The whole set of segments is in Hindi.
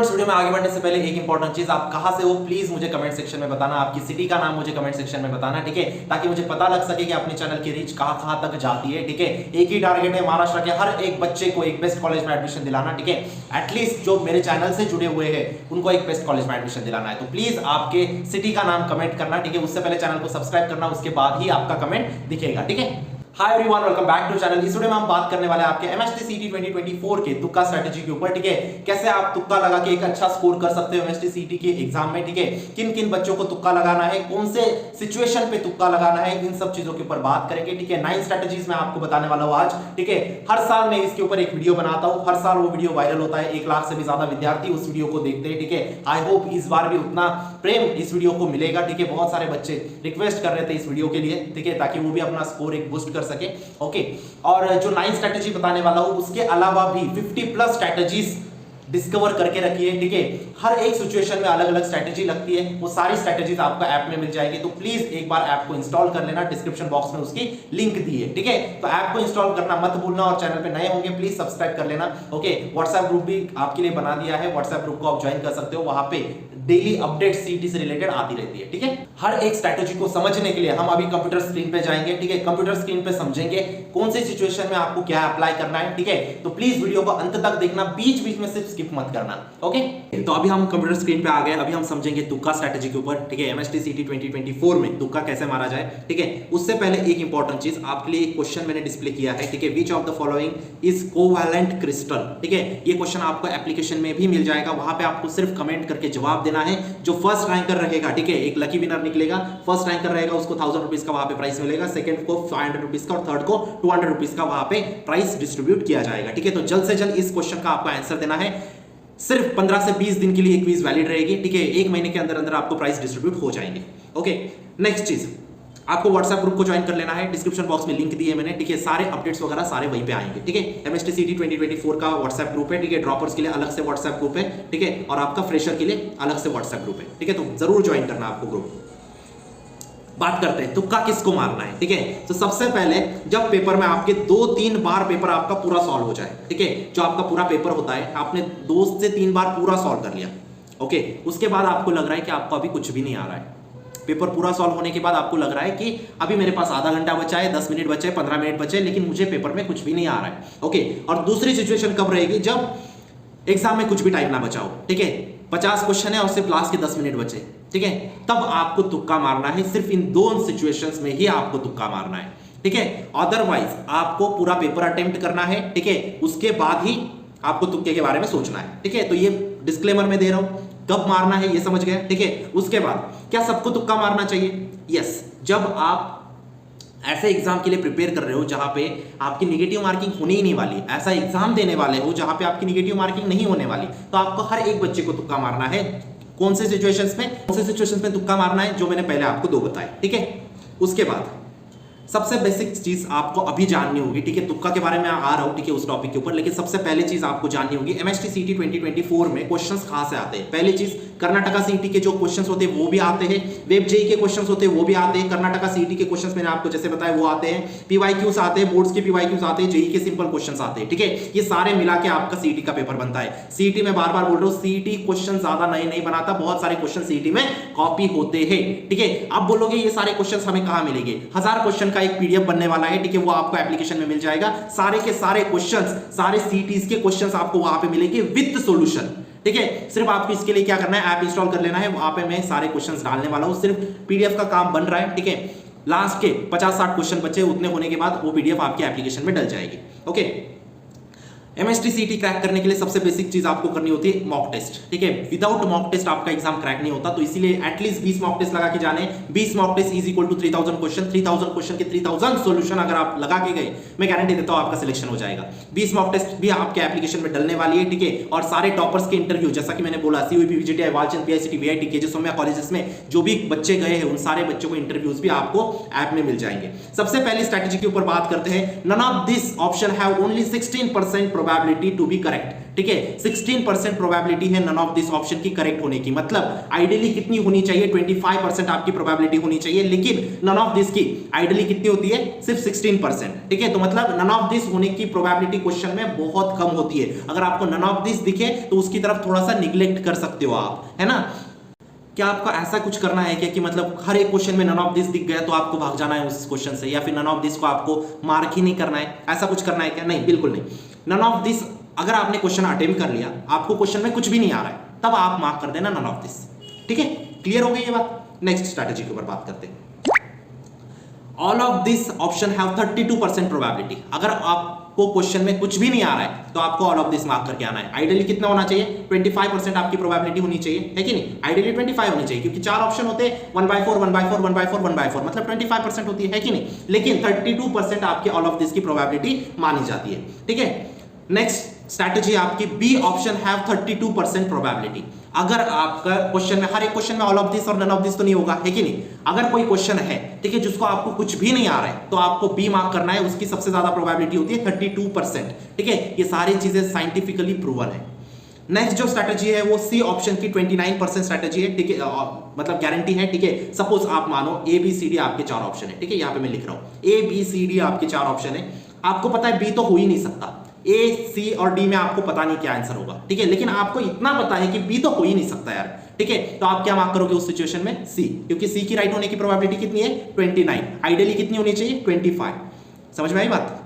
स्टूडेंट्स, वीडियो में आगे बढ़ने से पहले एक इंपॉर्टेंट चीज, आप कहां से हो प्लीज मुझे कमेंट सेक्शन में बताना, आपकी सिटी का नाम मुझे कमेंट सेक्शन में बताना, ठीक है, ताकि मुझे पता लग सके कि अपने चैनल की रीच कहां तक जाती है, ठीक है। एक ही टारगेट है, महाराष्ट्र के हर एक बच्चे को एक बेस्ट कॉलेज में एडमिशन दिलाना, ठीक है। एटलीस्ट जो मेरे चैनल से जुड़े हुए हैं उनको एक बेस्ट कॉलेज में एडमिशन दिलाना है। तो प्लीज आपके सिटी का नाम कमेंट करना, ठीक है। उससे पहले चैनल को सब्सक्राइब करना, उसके बाद ही आपका कमेंट दिखेगा, ठीक है। Hi everyone, welcome back to channel. इस वीडियो में हम बात करने वाले हैं आपके एमएसटी सीटी 2024 के तुक्का स्ट्रेटजी के ऊपर, ठीक है। कैसे आप तुक्का लगा के एक अच्छा स्कोर कर सकते हो एमएसटी सीटी के एग्जाम में, ठीक है। किन किन बच्चों को तुक्का लगाना है, कौन से सिचुएशन पे तुक्का लगाना है, इन सब चीजों के ऊपर बात करेंगे, ठीक है। 9 स्ट्रेटजीज मैं आपको बताने वाला हूं आज, ठीक है। हर साल मैं इसके ऊपर एक वीडियो बनाता हूं, हर साल वो वीडियो वायरल होता है, 1 लाख से भी ज्यादा विद्यार्थी उस वीडियो को देखते हैं, ठीक है। आई होप इस बार भी उतना प्रेम इस वीडियो को मिलेगा, ठीक है। बहुत सारे बच्चे रिक्वेस्ट कर रहे थे इस वीडियो के लिए, ठीक है, ताकि वो भी अपना स्कोर एक बूस्ट कर सके, ओके। और जो 9 स्ट्रेटजी बताने वाला हूं उसके अलावा भी 50 प्लस स्ट्रेटजीज डिस्कवर करके रखी है, ठीक है। हर एक सिचुएशन में अलग अलग स्ट्रेटजी लगती है, वो सारी स्ट्रेटजीज आपको ऐप में मिल जाएगी। तो प्लीज एक बार ऐप को इंस्टॉल कर लेना, डिस्क्रिप्शन बॉक्स में उसकी लिंक दी है, ठीक है। तो ऐप को इंस्टॉल करना मत भूलना, और चैनल पे नए होंगे प्लीज सब्सक्राइब कर लेना, ओके। व्हाट्सएप ग्रुप भी आपके लिए बना दिया है, व्हाट्सएप ग्रुप को आप ज्वाइन कर सकते हो, वहां पे डेली अपडेट सीटी से रिलेटेड आती रहती है, ठीक है। हर एक स्ट्रेटजी को समझने के लिए हम अभी कंप्यूटर स्क्रीन पे जाएंगे, ठीक है। कंप्यूटर स्क्रीन पे समझेंगे कौन सी सिचुएशन में आपको क्या अप्लाई करना है, ठीक है। तो प्लीज वीडियो को अंत तक देखना, बीच बीच में सिर्फ स्किप मत करना, ओके। तो अभी हम कंप्यूटर स्क्रीन पे आ गए, अभी हम समझेंगे तुक्का स्ट्रेटजी के ऊपर, ठीक है। एमएसटी सीटी 2024 में तुक्का कैसे मारा जाए, ठीक है। उससे पहले एक इंपॉर्टेंट चीज, आपके लिए एक क्वेश्चन मैंने डिस्प्ले किया है, ठीक है। Which of the following is covalent crystal, ठीक है। ये क्वेश्चन आपको एप्लीकेशन में भी मिल जाएगा, वहां पे आपको सिर्फ कमेंट करके जवाब देना है। जो फर्स्ट रैंकर रहेगा, ठीक है, एक लकी विनर निकलेगा, फर्स्ट रैंकर रहेगा उसको 1000 रुपीज का वहां पे प्राइस मिलेगा, सेकंड को 500 रुपीज का और थर्ड को 200 रुपीज का वहां पे प्राइस डिस्ट्रीब्यूट किया जाएगा, ठीक है। तो जल्द से जल्द इस क्वेश्चन का आपको आंसर देना है। सिर्फ 15 से 20 दिन के लिए क्विज वैलिड रहेगी, ठीक है। 1 महीने के अंदर अंदर आपको प्राइस डिस्ट्रीब्यूट हो जाएंगे, ओके। नेक्स्ट चीज, आपको व्हाट्सएप ग्रुप को ज्वाइन कर लेना है, डिस्क्रिप्शन बॉक्स में लिंक दी है मैंने, ठीक है। सारे अपडेट्स वगैरह सारे वहीं पे आएंगे, ठीक है। एमएसटी सीटी 2024 का व्हाट्सएप ग्रुप है, ठीक है। ड्रॉपर्स के लिए अलग से व्हाट्सएप ग्रुप है, ठीक है, और आपका फ्रेशर के लिए अलग से व्हाट्सएप ग्रुप है, ठीक है। तो जरूर ज्वाइन करना आपको ग्रुप। बात करते हैं तुक्का किसको मारना है, ठीक है। तो सबसे पहले जब पेपर में आपके 2-3 बार पेपर आपका पूरा सॉल्व हो जाए, ठीक है, जो आपका पूरा पेपर होता है आपने 2 से 3 बार पूरा सॉल्व कर लिया, ओके। उसके बाद आपको लग रहा है कि आपको अभी कुछ भी नहीं आ रहा है, पेपर पूरा सॉल्व होने के बाद आपको लग रहा है कि अभी मेरे पास आधा घंटा बचा है, 10 मिनट बचे, 15 मिनट बचे, लेकिन मुझे पेपर में कुछ भी नहीं आ रहा है, ओके। और दूसरी सिचुएशन कब रहेगी, जब एग्जाम में कुछ भी टाइम ना बचाओ, ठीक है, 50 क्वेश्चन है और सिर्फ लास्ट के 10 मिनट बचे, ठीक है, तब आपको तुक्का मारना है। सिर्फ इन 2 सिचुएशंस में ही आपको तुक्का मारना है, ठीक है। अदरवाइज आपको पूरा पेपर अटेम्प्ट करना है, ठीक है, उसके बाद ही आपको तुक्के के बारे में सोचना है, ठीक है। तो ये डिस्क्लेमर में दे रहा हूं, कब मारना है ये समझ गए, ठीक है। उसके बाद क्या सबको तुक्का मारना चाहिए? यस। जब आप ऐसे एग्जाम के लिए प्रिपेयर कर रहे हो जहां पे आपकी नेगेटिव मार्किंग होने ही नहीं वाली, ऐसा एग्जाम देने वाले हो जहां पे आपकी नेगेटिव मार्किंग नहीं होने वाली, तो आपको हर एक बच्चे को तुक्का मारना है। कौन से सिचुएशंस में तुक्का मारना है, जो मैंने पहले आपको 2 बताए, ठीक है। उसके बाद सबसे बेसिक चीज आपको अभी जाननी होगी, ठीक है। तुक्का के बारे में आ रहा हूं, ठीक है, उस टॉपिक के ऊपर, लेकिन सबसे पहले चीज आपको जाननी होगी एमएसटी सीटी 2024 में क्वेश्चंस कहां से आते हैं। पहली चीज, कर्नाटका सीटी के जो क्वेश्चंस होते हैं वो भी आते हैं, वेब जेई के क्वेश्चंस होते हैं वो भी आते हैं, कर्नाटका सीटी के क्वेश्चंस मैंने आपको जैसे बताया वो आते हैं, पीवाईक्यूज आते हैं, बोर्ड्स के पीवाईक्यूज आते हैं, जेई के सिंपल क्वेश्चंस आते हैं, ठीक है। ये सारे मिला के आपका सीटी का पेपर बनता है। सीटी में बार बार बोल रहा हूं, सीटी क्वेश्चन ज्यादा नए नहीं बनाता, बहुत सारे क्वेश्चन सीटी में कॉपी होते हैं, ठीक है। आप बोलोगे ये सारे क्वेश्चन हमें कहां मिलेंगे? 1000 क्वेश्चन का एक पीडीएफ बनने वाला है, ठीक है, वो आपको एप्लीकेशन में मिल जाएगा। सारे के सारे क्वेश्चंस, सारे सीटीज के क्वेश्चंस आपको वहां पे मिलेंगे विद सॉल्यूशन, ठीक है। सिर्फ आपको इसके लिए क्या करना है, ऐप इंस्टॉल कर लेना है, वहां पे मैं सारे क्वेश्चंस डालने वाला हूं, सिर्फ पीडीएफ का काम बन रहा है, ठीक है। लास्ट के 50-60 क्वेश्चन बचे, उतने होने के बाद वो पीडीएफ आपके एप्लीकेशन में डल जाएगी, ओके। एमएसटी सीटी क्रैक करने के लिए सबसे बेसिक चीज आपको करनी होती है मॉक टेस्ट, ठीक है। विदाउट मॉक टेस्ट आपका एग्जाम क्रैक नहीं होता, तो इसीलिए एटलीस्ट 20 मॉक टेस्ट लगा के जाने। 20 mock test is equal to 3000 question, 3000 question के 3000 सॉल्यूशन अगर आप लगा के गए, मैं गारंटी देता हूं आपका सिलेक्शन हो जाएगा। 20 मॉक टेस्ट भी आपके एप्लीकेशन में डलने वाली है, ठीक है। और सारे टॉपर्स के इंटरव्यू, जैसा कि मैंने बोला, COEP, VJTI, Walchand, PICT, VIT, KJ Somaiya colleges में जो भी बच्चे गए हैं उन सारे बच्चों को इंटरव्यूज भी आपको ऐप में मिल जाएंगे। सबसे पहली स्ट्रेटजी के ऊपर बात करते हैं। None of this option have only 16% probability to be correct, ठीक है। 16% प्रोबेबिलिटी है नन ऑफ दिस ऑप्शन की करेक्ट होने की, मतलब आइडियली कितनी होनी चाहिए, 25% आपकी प्रोबेबिलिटी होनी चाहिए, लेकिन नन ऑफ दिस की आइडियली कितनी होती है, सिर्फ 16%, ठीक है। तो मतलब नन ऑफ दिस होने की प्रोबेबिलिटी क्वेश्चन में बहुत कम होती है। अगर आपको नन ऑफ दिस दिखे तो उसकी तरफ थोड़ा सा निग्लेक्ट कर सकते हो आप, है ना। क्या आपको ऐसा कुछ करना है क्या कि मतलब हर एक क्वेश्चन में नन ऑफ दिस दिख गया तो आपको भाग जाना है उस क्वेश्चन से, या फिर नन ऑफ दिस को आपको मार्क ही नहीं करना है, ऐसा कुछ करना है क्या? नहीं, बिल्कुल नहीं। नन ऑफ दिस अगर आपने क्वेश्चन अटेम्प्ट कर लिया, आपको क्वेश्चन में कुछ भी नहीं आ रहा है, तब आप मार्क कर देना नन ऑफ दिस, ठीक है। क्लियर हो गई ये बात। नेक्स्ट स्ट्रैटेजी के ऊपर बात करते हैं। All of this option have 32% probability. अगर आपको क्वेश्चन में कुछ भी नहीं आ रहा है तो आपको ऑल ऑफ दिस मार्क करके आना है। आइडियली कितना होना चाहिए, 25% आपकी प्रोबेबिलिटी होनी चाहिए, है कि नहीं। आइडियली 25 होनी चाहिए, क्योंकि 4 ऑप्शन होते हैं, 1/4 1/4 1/4 1/4, मतलब 25% होती है कि नहीं। लेकिन 32% आपके ऑल ऑफ दिस की प्रोबेबिलिटी मानी जाती है, ठीक है। नेक्स्ट स्ट्रैटेजी आपकी बी ऑप्शन हैव 32% प्रोबेबिलिटी। अगर आपका क्वेश्चन में हर एक क्वेश्चन में ऑल ऑफ दिस और नन ऑफ दिस तो नहीं होगा, है कि नहीं। अगर कोई क्वेश्चन है, ठीक है, जिसको आपको कुछ भी नहीं आ रहा है, तो आपको बी मार्क करना है, उसकी सबसे ज्यादा प्रोबेबिलिटी होती है 32%, ठीक है। ये सारी चीजें साइंटिफिकली प्रूवन है। नेक्स्ट जो स्ट्रैटेजी है वो सी ऑप्शन की 29% स्ट्रैटेजी है, ठीक है, मतलब गारंटी है, ठीक है। सपोज आप मानो ए बी सी डी आपके 4 ऑप्शन है, ठीक है, यहाँ पे मैं लिख रहा हूँ ए बी सी डी आपके 4 ऑप्शन है, आपको पता है बी तो हो ही नहीं सकता, ए सी और डी में आपको पता नहीं क्या आंसर होगा, ठीक है, लेकिन आपको इतना पता है कि बी तो हो ही नहीं सकता यार, ठीक है। तो आप क्या मार्क करोगे उस सिचुएशन में, सी, क्योंकि सी की राइट होने की प्रोबेबिलिटी कितनी है, 29। आइडियली कितनी होनी चाहिए, 25। समझ में आई बात।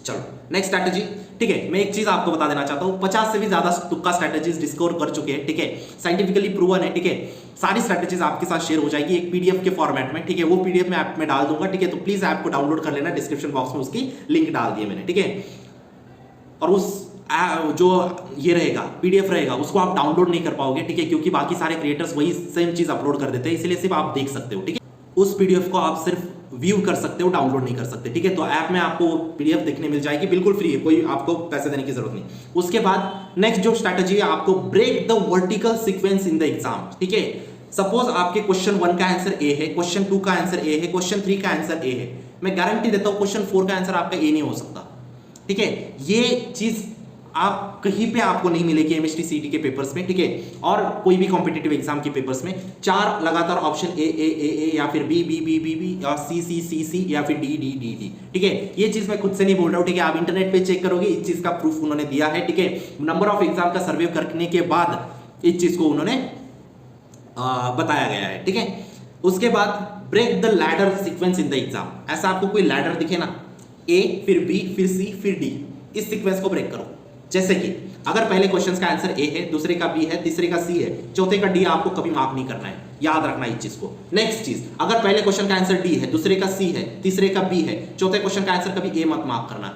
चलो नेक्स्ट स्ट्रैटेजी, ठीक है। मैं एक चीज आपको बता देना चाहता हूं, 50 से भी ज्यादा तुक्का स्ट्रैटेजीज डिस्कवर कर चुके हैं, ठीक है, साइंटिफिकली प्रूवन है, ठीक है। सारी स्ट्रैटेजीज आपके साथ शेयर हो जाएगी एक पीडीएफ के फॉर्मेट में, ठीक है। वो पीडीएफ मैं ऐप में डाल दूंगा, ठीक है। तो प्लीज ऐप को डाउनलोड कर लेना, डिस्क्रिप्शन बॉक्स में उसकी लिंक डाल दी है मैंने, ठीक है। और उस जो ये रहेगा पीडीएफ रहेगा उसको आप डाउनलोड नहीं कर पाओगे, ठीक है, क्योंकि बाकी सारे क्रिएटर्स वही सेम चीज अपलोड कर देते हैं, इसलिए सिर्फ आप देख सकते हो, ठीक है। उस पीडीएफ को आप सिर्फ व्यू कर सकते हो, डाउनलोड नहीं कर सकते, ठीक है। तो ऐप में आपको पीडीएफ देखने मिल जाएगी, बिल्कुल फ्री है, कोई आपको पैसे देने की जरूरत नहीं। उसके बाद नेक्स्ट जो स्ट्रैटेजी है, आपको break the vertical sequence in the exam, ठीक है। सपोज आपके क्वेश्चन 1 का आंसर ए है, क्वेश्चन 2 का आंसर ए है, क्वेश्चन 3 का आंसर ए है, मैं गारंटी देता हूं क्वेश्चन 4 का आंसर आपका ए नहीं हो सकता, ठीक है। ये चीज आप कहीं पे आपको नहीं मिलेगी एमएसटी सीटी के पेपर्स में, ठीक है, और कोई भी कॉम्पिटिटिव एग्जाम के पेपर्स में 4 लगातार ऑप्शन ए या फिर बी या सी या फिर डी, ठीक है। ये चीज मैं खुद से नहीं बोल रहा हूं, ठीक है, आप इंटरनेट पे चेक करोगे, इस चीज का प्रूफ उन्होंने दिया है, ठीक है। नंबर ऑफ एग्जाम का सर्वे करने के बाद इस चीज को उन्होंने बताया गया है, ठीक है। उसके बाद break the ladder sequence in the exam. ऐसा आपको कोई लैडर दिखे ना, ए फिर बी फिर सी फिर डी, इस सीक्वेंस को ब्रेक करो। जैसे कि अगर पहले क्वेश्चन का आंसर ए है, दूसरे का बी है, तीसरे का सी है, चौथे का डी, आपको कभी मार्क नहीं करना है, याद रखना इस चीज को। नेक्स्ट चीज, अगर पहले क्वेश्चन का आंसर डी है, दूसरे का सी है, तीसरे का बी है, चौथे क्वेश्चन का आंसर कभी ए मत मार्क करना।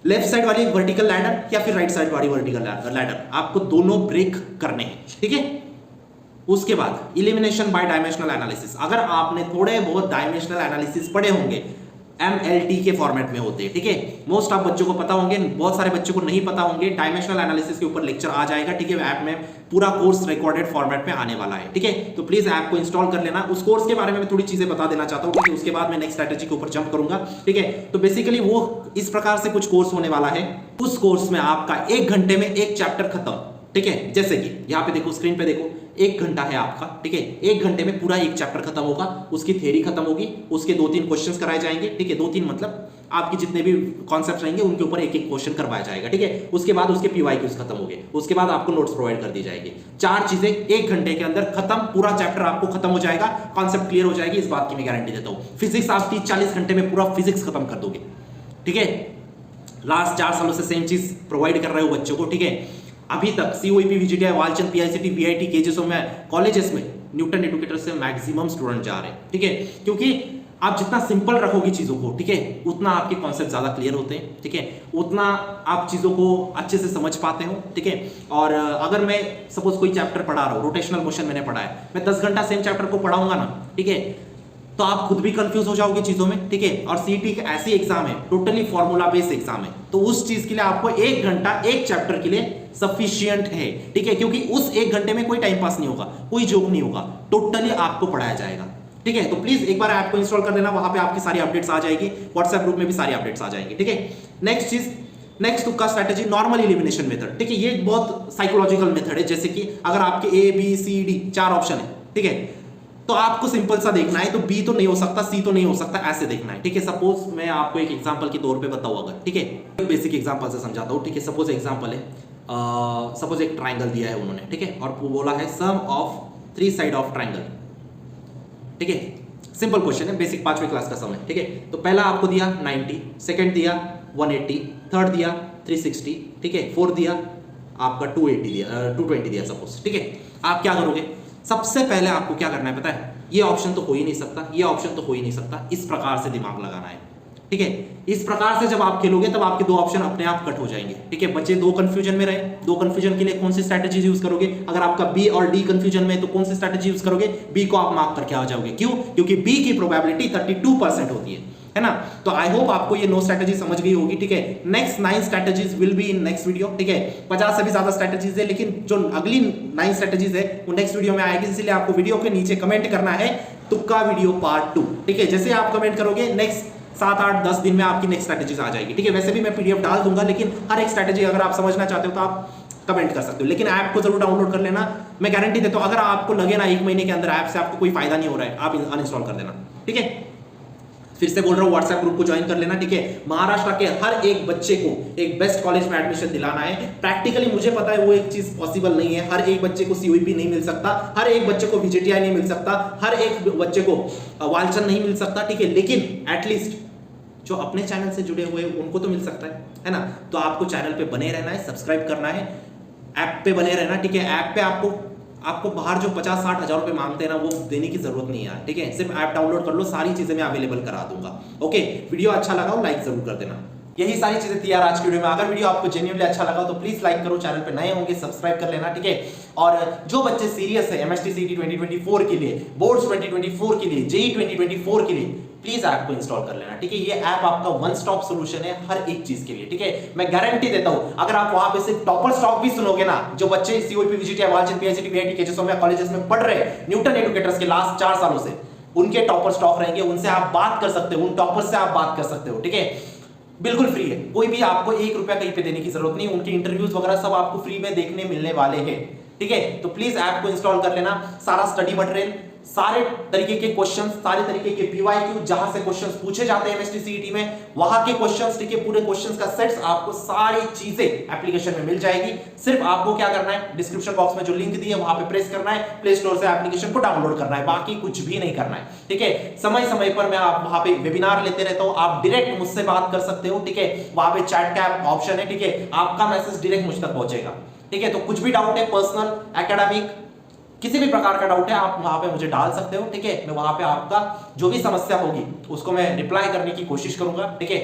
लेफ्ट साइड वाली वर्टिकल लैडर या फिर राइट साइड वाली वर्टिकल लैडर, आपको दोनों ब्रेक करने हैं, ठीक है। उसके बाद इलिमिनेशन बाय डायमेंशनल एनालिसिस। अगर आपने थोड़े बहुत डायमेंशनल एनालिसिस पढ़े होंगे, MLT के फॉर्मेट में होते हैं, ठीक है। मोस्ट ऑफ बच्चों को पता होंगे, बहुत सारे बच्चों को नहीं पता होंगे। डायमेंशनल एनालिसिस के ऊपर लेक्चर आ जाएगा, ठीक है, ऐप में पूरा कोर्स रिकॉर्डेड फॉर्मेट में आने वाला है, ठीक है। तो प्लीज ऐप को इंस्टॉल कर लेना। उस कोर्स के बारे में मैं थोड़ी चीजें बता देना चाहता हूँ, ठीक है। उसके बाद मैं नेक्स्ट स्ट्रैटेजी के ऊपर जंप करूंगा, ठीक है। तो बेसिकली वो इस प्रकार से कुछ कोर्स होने वाला है। उस कोर्स में आपका 1 घंटे में एक चैप्टर खत्म, ठीक है। जैसे कि यहाँ पे देखो, स्क्रीन पे देखो, 1 घंटा है आपका, ठीक है। 1 घंटे में पूरा एक चैप्टर खत्म होगा, उसकी थ्योरी खत्म होगी, उसके 2-3 क्वेश्चंस कराए जाएंगे, ठीक है। 2-3 मतलब आपके जितने भी कॉन्सेप्ट रहेंगे उनके ऊपर एक क्वेश्चन करवाया जाएगा, ठीक है। उसके बाद उसके PYQs खत्म हो गए, उसके बाद आपको नोट्स प्रोवाइड कर दी जाएगी। 4 चीजें 1 घंटे के अंदर खत्म, पूरा चैप्टर आपको खत्म हो जाएगा, कॉन्सेप्ट क्लियर हो जाएगी, इस बात की मैं गारंटी देता हूं। फिजिक्स आप 30-40 घंटे में पूरा फिजिक्स खत्म कर दोगे, ठीक है। लास्ट 4 सालों से सेम चीज प्रोवाइड कर रहे हो बच्चों को, ठीक है। अभी तक COEP, VGTI, Walchand, PICT, VIT, केजेस में, कॉलेजेस में न्यूटन एजुकेटर से मैक्सिमम स्टूडेंट जा रहे हैं, ठीक है। क्योंकि आप जितना सिंपल रखोगे चीजों को, ठीक है, उतना आपके कॉन्सेप्ट ज्यादा क्लियर होते हैं, ठीक है, उतना आप चीजों को अच्छे से समझ पाते हो, ठीक है। और अगर मैं सपोज कोई चैप्टर पढ़ा रहा हूँ, रोटेशनल मोशन मैंने पढ़ा है, मैं 10 घंटा सेम चैप्टर को पढ़ाऊंगा ना, ठीक है, तो आप खुद भी कंफ्यूज हो जाओगे चीजों में, ठीक है। और सीईटी एक ऐसी एग्जाम है, टोटली फॉर्मूला बेस्ड एग्जाम है, तो उस चीज के लिए आपको 1 घंटा एक चैप्टर के लिए सफिशिएंट है, ठीक है। क्योंकि उस 1 घंटे में कोई टाइम पास नहीं होगा, कोई जोक नहीं होगा, टोटली आपको पढ़ाया जाएगा, ठीक है। तो प्लीज एक बार ऐप को इंस्टॉल कर लेना, वहां पे आपकी सारी अपडेट्स आ जाएगी, व्हाट्सएप ग्रुप में भी सारी अपडेट्स आ जाएंगी, ठीक है। नेक्स्ट चीज, नेक्स्ट तुक्का स्ट्रेटेजी नॉर्मल एलिमिनेशन मेथड, ठीक है। ये बहुत साइकोलॉजिकल मेथड है, जैसे कि अगर आपके A B C D 4 option है, ठीक है, तो आपको सिंपल सा देखना है, तो बी तो नहीं हो सकता, सी तो नहीं हो सकता, ऐसे देखना है, ठीक है। सपोज मैं आपको एक एग्जांपल के तौर पे बताऊं अगर, ठीक है, बेसिक एग्जांपल से समझाता हूं, ठीक है। सपोज एग्जांपल है, सपोज एक ट्राइंगल दिया है उन्होंने, ठीक है, और वो बोला है सम ऑफ 3 साइड ऑफ ट्राइंगल, ठीक है। सिंपल क्वेश्चन है, बेसिक 5वीं क्लास का सम है, ठीक है। तो पहला आपको दिया 90, सेकंड दिया 180, थर्ड दिया 360, ठीक है, फोर्थ दिया आपका 280 दिया 220 दिया सपोज, ठीक है। आप क्या करोगे, सबसे पहले आपको क्या करना है पता है, ये ऑप्शन तो हो ही नहीं सकता, ये ऑप्शन तो हो ही नहीं सकता, इस प्रकार से दिमाग लगाना है, ठीक है। इस प्रकार से जब आप खेलोगे तब आपके 2 ऑप्शन अपने आप कट हो जाएंगे, ठीक है। बच्चे 2 कंफ्यूजन में रहे, 2 कंफ्यूजन के लिए कौन सी स्ट्रैटेजी यूज करोगे, अगर आपका बी और डी कंफ्यूजन में तो कौन सी स्ट्रैटेजी यूज करोगे, बी को आप मार्क करके आ जाओगे, क्यों, क्योंकि बी की प्रोबेबिलिटी 32% होती है ना। तो आई होप आपको ये 9 स्ट्रैटेजी समझ गई होगी, ठीक है। Next 9 strategies will be in next video, ठीक है। 50 से भी ज्यादा स्ट्रैटेजीज है, लेकिन जो अगली 9 स्ट्रैटेजीज है वो नेक्स्ट वीडियो में आएगी, इसलिए आपको वीडियो के नीचे कमेंट करना है तुक्का वीडियो पार्ट 2, ठीक है। जैसे आप कमेंट करोगे नेक्स्ट 7, 8, 10 दिन में आपकी नेक्स्ट स्ट्रैटेजीज आ जाएगी, ठीक है। वैसे भी मैं पीडीएफ डाल दूंगा, लेकिन हर एक स्ट्रैटेजी अगर आप समझना चाहते हो तो आप कमेंट कर सकते हो, लेकिन ऐप को जरूर डाउनलोड कर लेना। मैं गारंटी देता हूं, अगर आपको लगे ना 1 महीने के अंदर ऐप से आपको कोई फायदा नहीं हो रहा है, आप अनइंस्टॉल कर देना, ठीक है। फिर से बोल रहा हूं, व्हाट्सएप ग्रुप को ज्वाइन कर लेना, ठीक है। महाराष्ट्र के हर एक बच्चे को एक बेस्ट कॉलेज में एडमिशन दिलाना है। प्रैक्टिकली मुझे पता है वो एक चीज पॉसिबल नहीं है, हर एक बच्चे को सीओईपी नहीं मिल सकता, हर एक बच्चे को वीजेटीआई नहीं मिल सकता, हर एक बच्चे को वालचंद नहीं मिल सकता, ठीक है, लेकिन एटलीस्ट जो अपने चैनल से जुड़े हुए उनको तो मिल सकता है ना। तो आपको चैनल पे बने रहना है, सब्सक्राइब करना है, ऐप पे बने रहना, ठीक है। ऐप पे आपको बाहर जो 50-60 हजार रुपए मांगते हैं ना, वो देने की जरूरत नहीं है, ठीक है। सिर्फ ऐप डाउनलोड कर लो, सारी चीजें मैं अवेलेबल करा दूंगा, ओके। वीडियो अच्छा लगा हो लाइक जरूर कर देना। यही सारी चीजें थी यार आज की वीडियो में। अगर वीडियो आपको जेन्युइनली अच्छा लगा तो प्लीज लाइक करो, चैनल पे नए होंगे सब्सक्राइब कर लेना, ठीक है। और जो बच्चे सीरियस है एमएसटी सीटी 2024 के लिए, बोर्ड्स 2024 के लिए, जेई 2024 के लिए, प्लीज ऐप को इंस्टॉल कर लेना, ठीक है। ये ऐप आपका वन स्टॉप सॉल्यूशन है हर एक चीज के लिए, ठीक है। मैं गारंटी देता हूं, अगर आप वहां पे सिर्फ टॉपर स्टॉक भी सुनोगे ना, जो बच्चे COEP VJTI Walchand PICT BIT के जैसे कॉलेजेस में पढ़ रहे हैं न्यूटन एजुकेटर्स के लास्ट 4 सालों से, उनके टॉपर स्टॉक रहेंगे, उनसे आप बात कर सकते हो, उन टॉपर से आप बात कर सकते हो, ठीक है। बिल्कुल फ्री है, कोई भी आपको 1 रुपया कहीं पे देने की जरूरत नहीं, उनके इंटरव्यूज वगैरह सब आपको फ्री में देखने मिलने वाले हैं, ठीक है। तो प्लीज ऐप को इंस्टॉल कर लेना। सारा स्टडी मटेरियल, सारे तरीके के क्वेश्चंस, सारे तरीके के पीवाईक्यू, जहां से क्वेश्चंस पूछे जाते हैं एमएसटी सीईटी में, वहां के क्वेश्चंस, ठीक है, पूरे क्वेश्चंस का सेट्स, आपको सारी चीजें एप्लीकेशन में मिल जाएगी। सिर्फ आपको क्या करना है, डिस्क्रिप्शन बॉक्स में जो लिंक दी है वहां पे प्रेस करना है, प्ले स्टोर से एप्लीकेशन को डाउनलोड करना है, बाकी कुछ भी नहीं करना है, ठीक है। समय समय पर मैं आप वहां पे वेबिनार लेते रहता हूं, आप डायरेक्ट मुझसे बात कर सकते हो, ठीक है। वहां पे चैट का ऑप्शन है, ठीक है, आपका मैसेज डायरेक्ट मुझ तक पहुंचेगा, ठीक है। तो कुछ भी डाउट है, पर्सनल, एकेडमिक, किसी भी प्रकार का डाउट है, आप वहां पे मुझे डाल सकते हो, ठीक है। मैं वहां पे आपका जो भी समस्या होगी उसको मैं रिप्लाई करने की कोशिश करूंगा, ठीक है।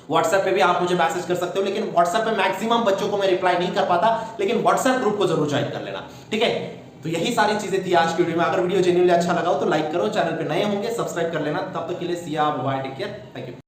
व्हाट्सएप पे भी आप मुझे मैसेज कर सकते हो, लेकिन व्हाट्सएप पे मैक्सिमम बच्चों को मैं रिप्लाई नहीं कर पाता, लेकिन व्हाट्सएप ग्रुप को जरूर ज्वाइन कर लेना, ठीक है। तो यही सारी चीजें थी आज की वीडियो में। अगर वीडियो जेन्युइनली अच्छा लगा हो तो लाइक करो, चैनल पे नए होंगे सब्सक्राइब कर लेना। तब तक के लिए see you, bye, take care, thank you.